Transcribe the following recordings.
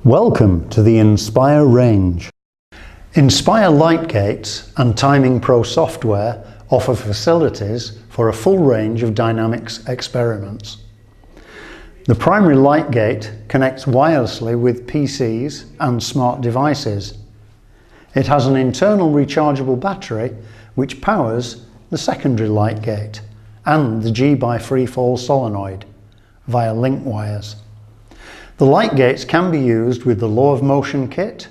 Welcome to the Inspire range. Inspire light gates and TimingPro software offer facilities for a full range of dynamics experiments. The primary light gate connects wirelessly with PCs and smart devices. It has an internal rechargeable battery which powers the secondary light gate and the G/freefall solenoid via link wires. The light gates can be used with the law of motion kit,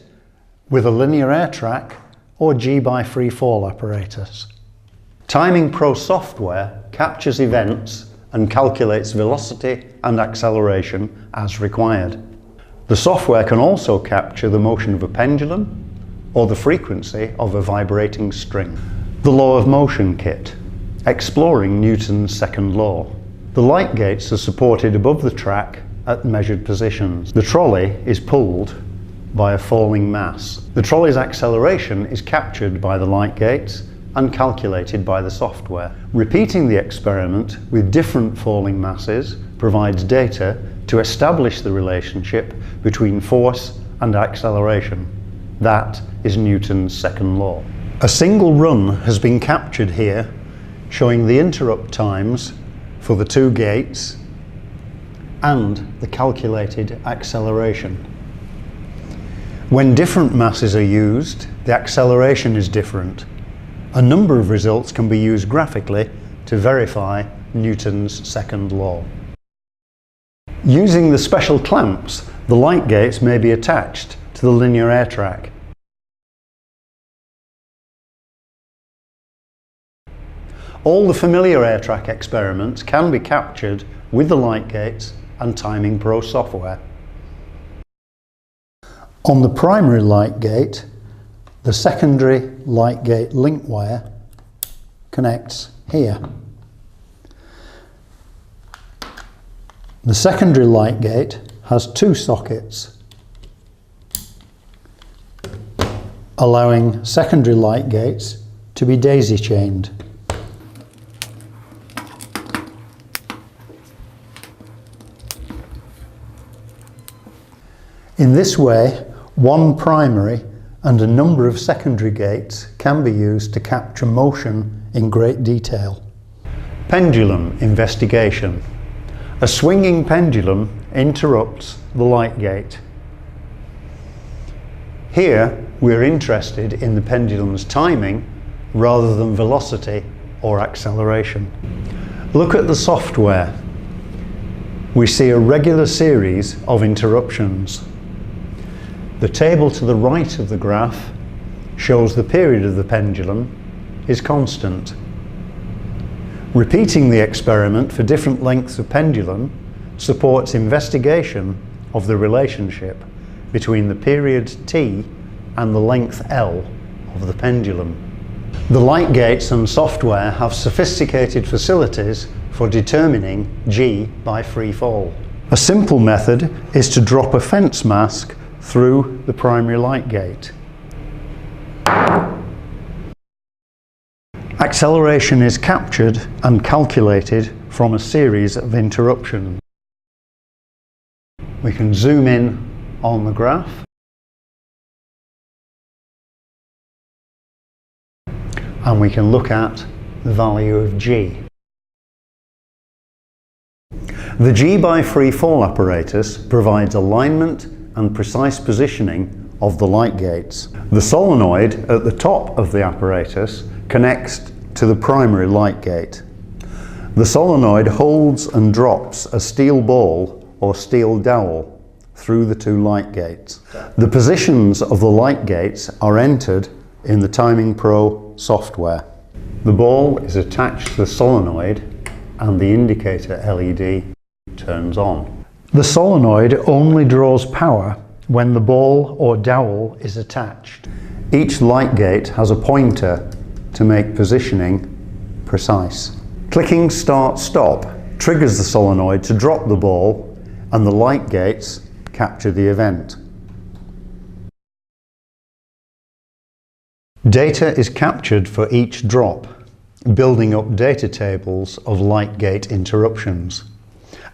with a linear air track or G/freefall apparatus. TimingPro software captures events and calculates velocity and acceleration as required. The software can also capture the motion of a pendulum or the frequency of a vibrating string. The law of motion kit, exploring Newton's second law. The light gates are supported above the track at measured positions. The trolley is pulled by a falling mass. The trolley's acceleration is captured by the light gates and calculated by the software. Repeating the experiment with different falling masses provides data to establish the relationship between force and acceleration. That is Newton's second law. A single run has been captured here, showing the interrupt times for the two gates and the calculated acceleration. When different masses are used, the acceleration is different. A number of results can be used graphically to verify Newton's second law. Using the special clamps, the light gates may be attached to the linear air track. All the familiar air track experiments can be captured with the light gates and TimingPro software. On the primary light gate, the secondary light gate link wire connects here. The secondary light gate has two sockets, allowing secondary light gates to be daisy chained. In this way, one primary and a number of secondary gates can be used to capture motion in great detail. Pendulum investigation. A swinging pendulum interrupts the light gate. Here we're interested in the pendulum's timing rather than velocity or acceleration. Look at the software. We see a regular series of interruptions. The table to the right of the graph shows the period of the pendulum is constant. Repeating the experiment for different lengths of pendulum supports investigation of the relationship between the period T and the length L of the pendulum. The light gates and software have sophisticated facilities for determining G/freefall. A simple method is to drop a fence mask through the primary light gate. Acceleration is captured and calculated from a series of interruptions. We can zoom in on the graph and we can look at the value of G. The G/freefall apparatus provides alignment and precise positioning of the light gates. The solenoid at the top of the apparatus connects to the primary light gate. The solenoid holds and drops a steel ball or steel dowel through the two light gates. The positions of the light gates are entered in the TimingPro software. The ball is attached to the solenoid and the indicator LED turns on. The solenoid only draws power when the ball or dowel is attached. Each light gate has a pointer to make positioning precise. Clicking Start Stop triggers the solenoid to drop the ball and the light gates capture the event. Data is captured for each drop, building up data tables of light gate interruptions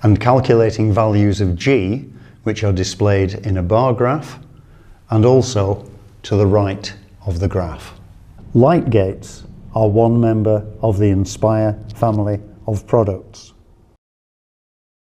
and calculating values of G, which are displayed in a bar graph and also to the right of the graph. Light gates are one member of the Inspire family of products.